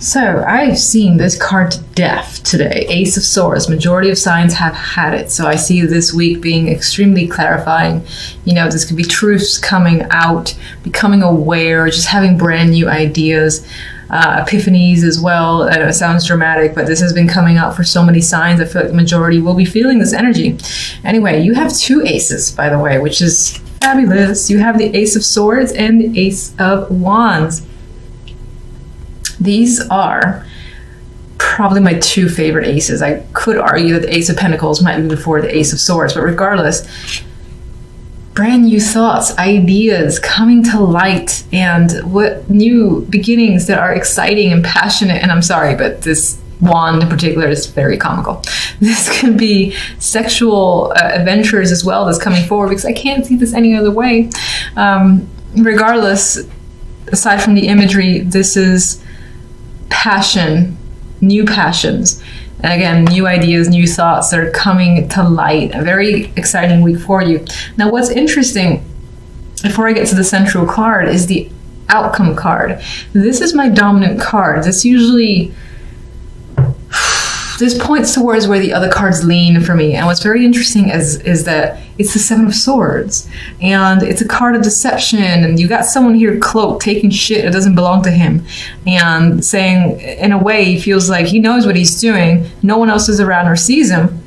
So I've seen this card to death today. Ace of Swords. Majority of signs have had it. So I see this week being extremely clarifying. You know, this could be truths coming out, becoming aware, just having brand new ideas, epiphanies as well. I know it sounds dramatic, but this has been coming out for so many signs. I feel like the majority will be feeling this energy. Anyway, you have two aces, by the way, which is fabulous. You have the Ace of Swords and the Ace of Wands. These are probably my two favorite aces. I could argue that the Ace of Pentacles might be before the Ace of Swords, but regardless, brand new thoughts, ideas coming to light, and what new beginnings that are exciting and passionate. And I'm sorry, but this wand in particular is very comical. This could be sexual adventures as well that's coming forward, because I can't see this any other way. Regardless, aside from the imagery, this is passion, new passions. And again, new ideas, new thoughts that are coming to light. A very exciting week for you. Now, what's interesting, before I get to the central card, is the outcome card. This is my dominant card. This points towards where the other cards lean for me. And what's very interesting is that it's the Seven of Swords. And it's a card of deception. And you got someone here cloaked, taking shit that doesn't belong to him. And saying, in a way, he feels like he knows what he's doing. No one else is around or sees him.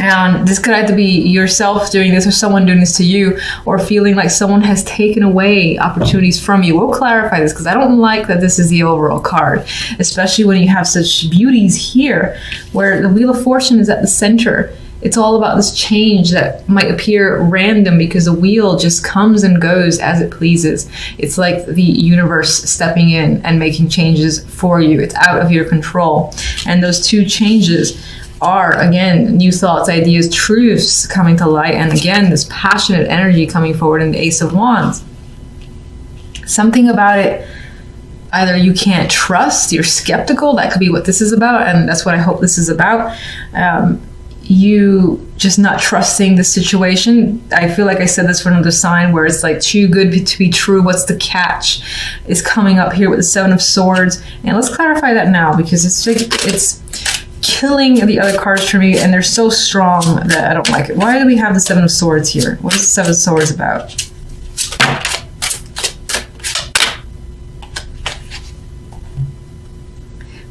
And this could either be yourself doing this or someone doing this to you, or feeling like someone has taken away opportunities from you. We'll clarify this because I don't like that this is the overall card, especially when you have such beauties here where the Wheel of Fortune is at the center. It's all about this change that might appear random because the wheel just comes and goes as it pleases. It's like the universe stepping in and making changes for you. It's out of your control. And those two changes are, again, new thoughts, ideas, truths coming to light, and again, this passionate energy coming forward in the Ace of Wands. Something about it, either you can't trust, you're skeptical, that could be what this is about, and that's what I hope this is about. You just not trusting the situation. I feel like I said this for another sign where it's like too good to be true. What's the catch is coming up here with the Seven of Swords. And let's clarify that now, because it's killing the other cards for me, and they're so strong that I don't like it. Why do we have the Seven of Swords here? What is the Seven of Swords about?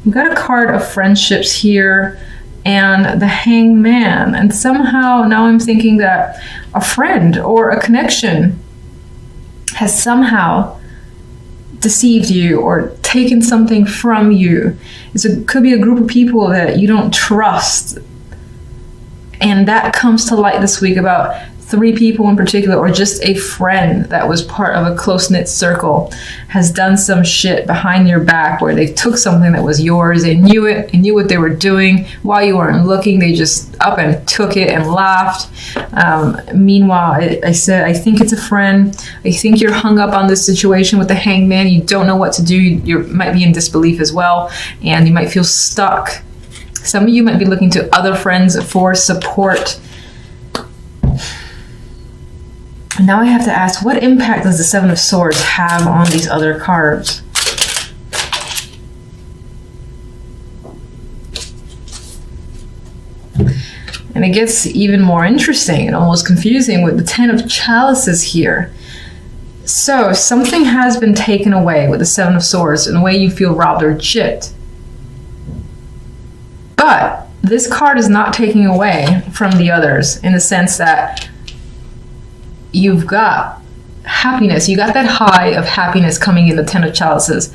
We've got a card of friendships here and the Hangman, and somehow now I'm thinking that a friend or a connection has somehow deceived you or taken something from you. Could be a group of people that you don't trust, and that comes to light this week about 3 people in particular, or just a friend that was part of a close-knit circle has done some shit behind your back where they took something that was yours. They knew it, they knew what they were doing while you weren't looking. They just up and took it and laughed. Meanwhile, I said, I think it's a friend. I think you're hung up on this situation with the Hangman. You don't know what to do. You might be in disbelief as well, and you might feel stuck. Some of you might be looking to other friends for support. Now I have to ask, what impact does the Seven of Swords have on these other cards? And it gets even more interesting and almost confusing with the Ten of Chalices here. So something has been taken away with the Seven of Swords in a way you feel robbed or gypped. But this card is not taking away from the others in the sense that you've got happiness. You got that high of happiness coming in the Ten of Chalices.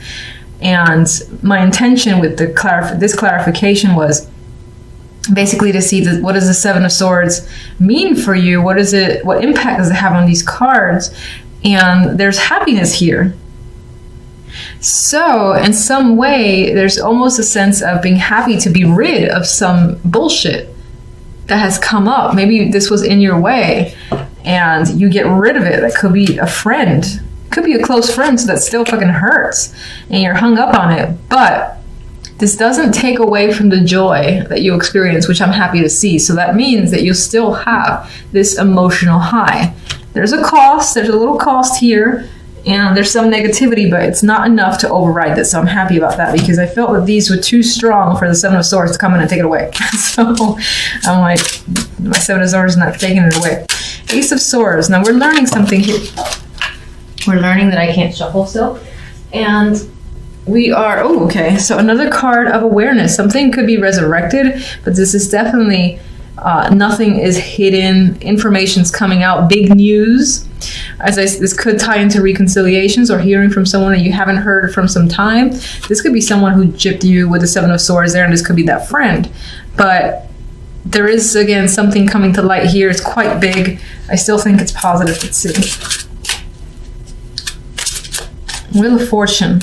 And my intention with this clarification was basically to see what does the Seven of Swords mean for you? What impact does it have on these cards? And there's happiness here. So in some way, there's almost a sense of being happy to be rid of some bullshit that has come up. Maybe this was in your way, and you get rid of it. That could be a friend, could be a close friend, so that still fucking hurts and you're hung up on it. But this doesn't take away from the joy that you experience, which I'm happy to see. So that means that you'll still have this emotional high. There's a cost, there's a little cost here And there's some negativity, but it's not enough to override this. So I'm happy about that because I felt that these were too strong for the Seven of Swords to come in and take it away. So I'm like, my Seven of Swords is not taking it away. Ace of Swords. Now we're learning something here. We're learning that I can't shuffle still. And we are, oh, okay. So another card of awareness. Something could be resurrected, but this is definitely, nothing is hidden. Information's coming out. Big news. This could tie into reconciliations or hearing from someone that you haven't heard from some time. This could be someone who gypped you with the Seven of Swords there, and this could be that friend. But there is, again, something coming to light here. It's quite big. I still think it's positive. Let's see. Wheel of Fortune.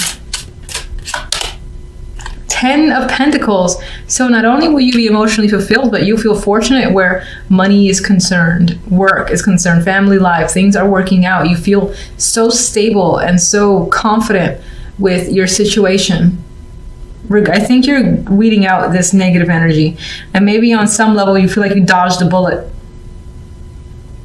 10 of Pentacles. So not only will you be emotionally fulfilled, but you feel fortunate where money is concerned, work is concerned, family life, things are working out. You feel so stable and so confident with your situation. I think you're weeding out this negative energy. And maybe on some level you feel like you dodged a bullet.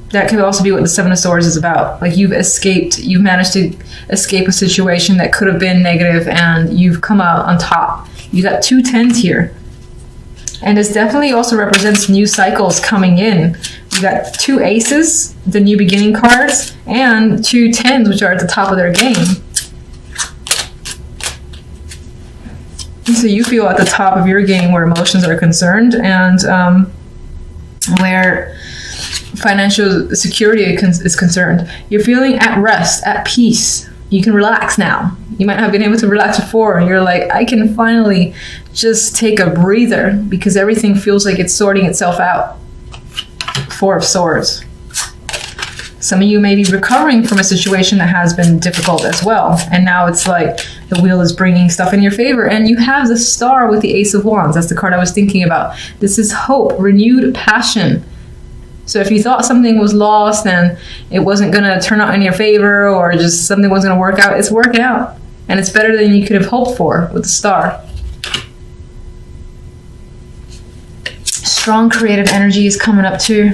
That could also be what the Seven of Swords is about. Like you've managed to escape a situation that could have been negative and you've come out on top. You got 2 10s here. And this definitely also represents new cycles coming in. You got 2 aces, the new beginning cards, and 2 10s, which are at the top of their game. So you feel at the top of your game where emotions are concerned and where financial security is concerned. You're feeling at rest, at peace. You can relax now. You might have been able to relax before, and you're like, I can finally just take a breather because everything feels like it's sorting itself out. 4 of Swords. Some of you may be recovering from a situation that has been difficult as well. And now it's like the wheel is bringing stuff in your favor. And you have the Star with the Ace of Wands. That's the card I was thinking about. This is hope, renewed passion. So if you thought something was lost and it wasn't going to turn out in your favor or just something wasn't going to work out, it's working out. And it's better than you could have hoped for with the Star. Strong creative energy is coming up too.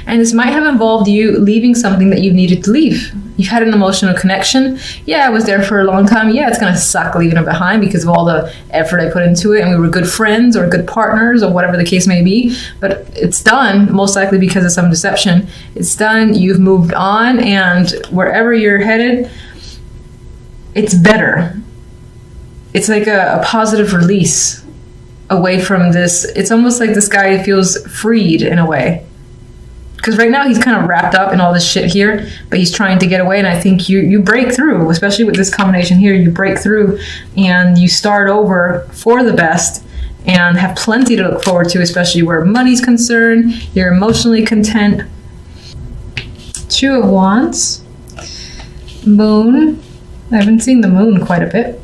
And this might have involved you leaving something that you've needed to leave. You've had an emotional connection. Yeah, I was there for a long time. Yeah, it's going to suck leaving it behind because of all the effort I put into it. And we were good friends or good partners or whatever the case may be. But it's done, most likely because of some deception. It's done. You've moved on. And wherever you're headed, it's better. It's like a positive release away from this. It's almost like this guy feels freed in a way. Because right now he's kind of wrapped up in all this shit here, but he's trying to get away. And I think you break through, especially with this combination here. You break through and you start over for the best and have plenty to look forward to, especially where money's concerned. You're emotionally content. 2 of Wands. Moon. I haven't seen the moon quite a bit.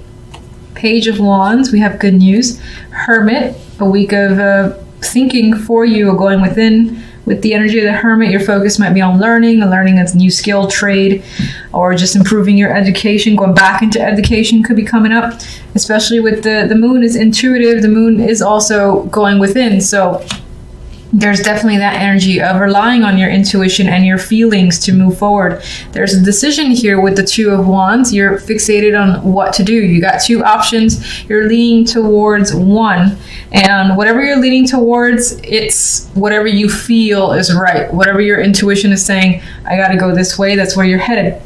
Page of Wands. We have good news. Hermit. A week of thinking for you or going within. With the energy of the Hermit, your focus might be on learning a new skill, trade, or just improving your education. Going back into education could be coming up, especially with the moon is intuitive. The moon is also going within. So there's definitely that energy of relying on your intuition and your feelings to move forward. There's a decision here with the 2 of Wands. You're fixated on what to do. You got 2 options. You're leaning towards one. And whatever you're leaning towards, it's whatever you feel is right. Whatever your intuition is saying, I got to go this way, that's where you're headed.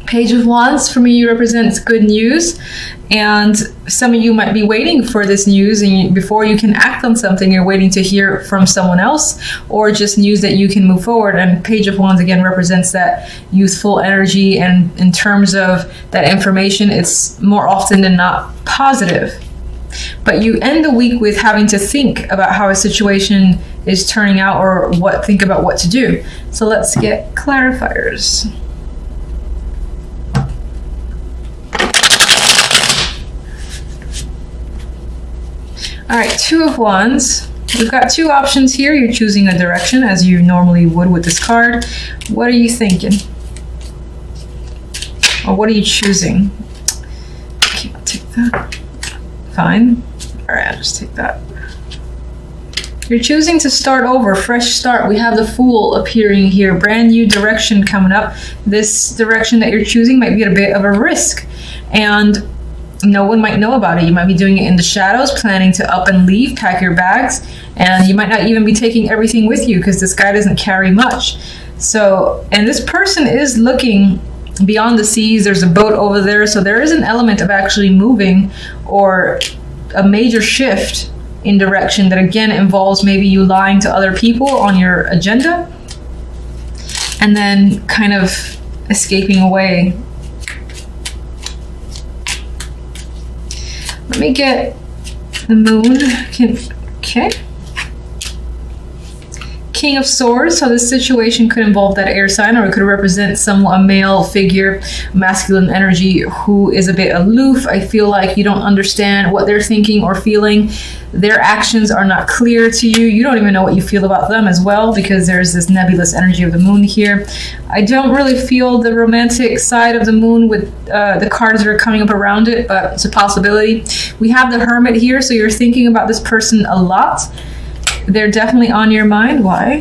Page of Wands for me represents good news, and some of you might be waiting for this news, and before you can act on something, you're waiting to hear from someone else or just news that you can move forward. And Page of Wands again represents that youthful energy, and in terms of that information, it's more often than not positive. But you end the week with having to think about how a situation is turning out or think about what to do. So let's get clarifiers. All right, 2 of Wands. We've got 2 options here. You're choosing a direction as you normally would with this card. What are you thinking? Or what are you choosing? Okay, I'll take that. Fine. All right, I'll just take that. You're choosing to start over, fresh start. We have the Fool appearing here, brand new direction coming up. This direction that you're choosing might be at a bit of a risk, and no one might know about it. You might be doing it in the shadows, planning to up and leave, pack your bags, and you might not even be taking everything with you because this guy doesn't carry much. So, and this person is looking beyond the seas. There's a boat over there, so there is an element of actually moving or a major shift in direction that again involves maybe you lying to other people on your agenda and then kind of escaping away. Let me get the Moon. Okay. King of Swords. So this situation could involve that air sign, or it could represent a male figure, masculine energy, who is a bit aloof. I feel like you don't understand what they're thinking or feeling. Their actions are not clear to you. You don't even know what you feel about them as well, because there's this nebulous energy of the Moon here. I don't really feel the romantic side of the Moon with the cards that are coming up around it, but it's a possibility. We have the Hermit here, so you're thinking about this person a lot. They're definitely on your mind. Why?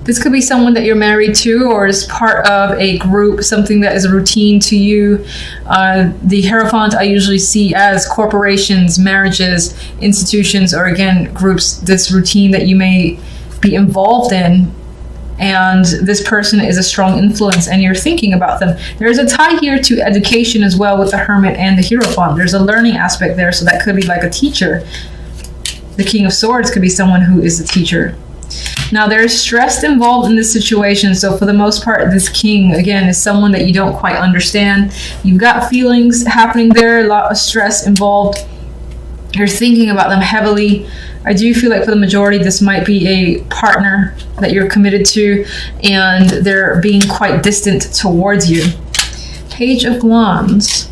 This could be someone that you're married to or is part of a group, something that is a routine to you. The Hierophant I usually see as corporations, marriages, institutions, or again, groups, this routine that you may be involved in. And this person is a strong influence and you're thinking about them. There's a tie here to education as well with the Hermit and the Hierophant. There's a learning aspect there, so that could be like a teacher. The King of Swords could be someone who is a teacher. Now, there's stress involved in this situation, so for the most part, this king, again, is someone that you don't quite understand. You've got feelings happening there, a lot of stress involved. You're thinking about them heavily. I do feel like for the majority, this might be a partner that you're committed to, and they're being quite distant towards you. Page of Wands.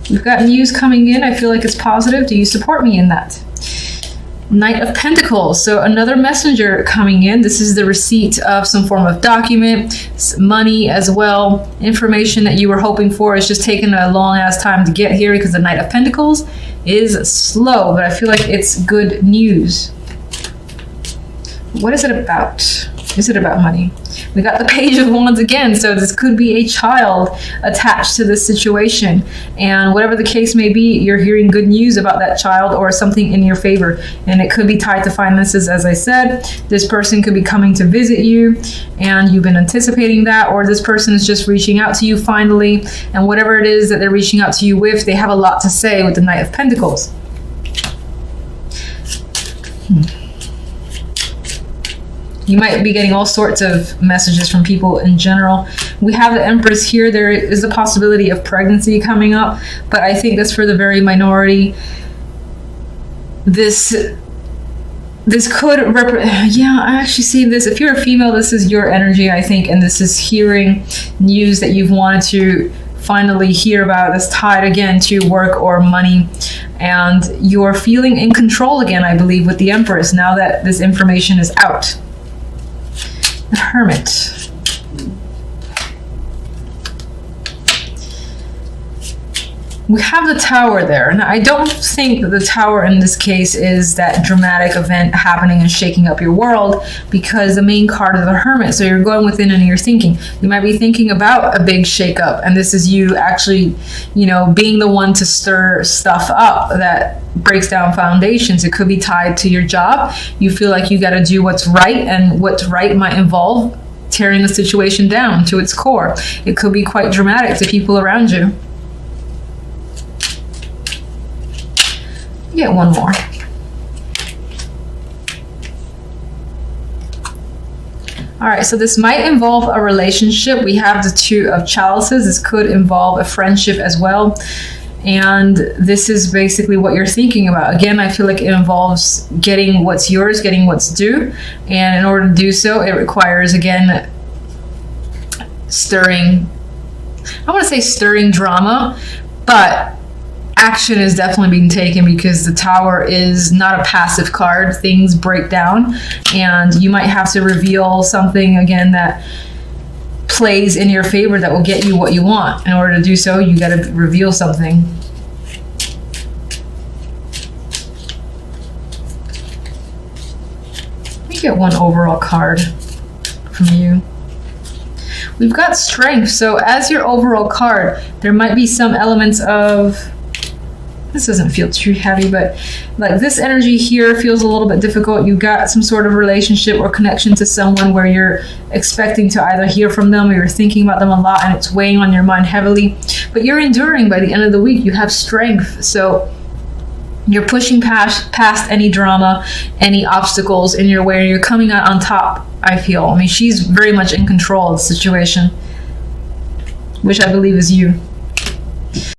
We've got news coming in. I feel like it's positive. Do you support me in that? Knight of Pentacles. So another messenger coming in. This is the receipt of some form of document, money as well. Information that you were hoping for is just taking a long ass time to get here because the Knight of Pentacles is slow, but I feel like it's good news. What is it about? Is it about money? We got the Page of Wands again, so this could be a child attached to this situation. And whatever the case may be, you're hearing good news about that child or something in your favor. And it could be tied to finances, as I said. This person could be coming to visit you, and you've been anticipating that, or this person is just reaching out to you finally. And whatever it is that they're reaching out to you with, they have a lot to say with the Knight of Pentacles. You might be getting all sorts of messages from people in general. We have the Empress here. There is a possibility of pregnancy coming up, but I think that's for the very minority. This could yeah, I actually see this. If you're a female, this is your energy, I think, and this is hearing news that you've wanted to finally hear about. That's tied again to work or money, and you're feeling in control again, I believe, with the Empress now that this information is out. The Hermit. We have the Tower there. Now, I don't think that the Tower in this case is that dramatic event happening and shaking up your world, because the main card is the Hermit. So you're going within and you're thinking. You might be thinking about a big shakeup, and this is you actually, being the one to stir stuff up that breaks down foundations. It could be tied to your job. You feel like you got to do what's right, and what's right might involve tearing the situation down to its core. It could be quite dramatic to people around you. Get one more. All right, so this might involve a relationship. We have the Two of Chalices. This could involve a friendship as well. And this is basically what you're thinking about. Again, I feel like it involves getting what's yours, getting what's due. And in order to do so, it requires, again, stirring drama, but action is definitely being taken, because the Tower is not a passive card. Things break down, and you might have to reveal something again that plays in your favor that will get you what you want. In order to do so, you got to reveal something. Let's get one overall card from you. We've got strength. So as your overall card, there might be some elements of, this doesn't feel too heavy, but like this energy here feels a little bit difficult. You got some sort of relationship or connection to someone where you're expecting to either hear from them or you're thinking about them a lot and it's weighing on your mind heavily. But you're enduring by the end of the week. You have strength. So you're pushing past any drama, any obstacles in your way. You're coming out on top, I feel. I mean, she's very much in control of the situation, which I believe is you.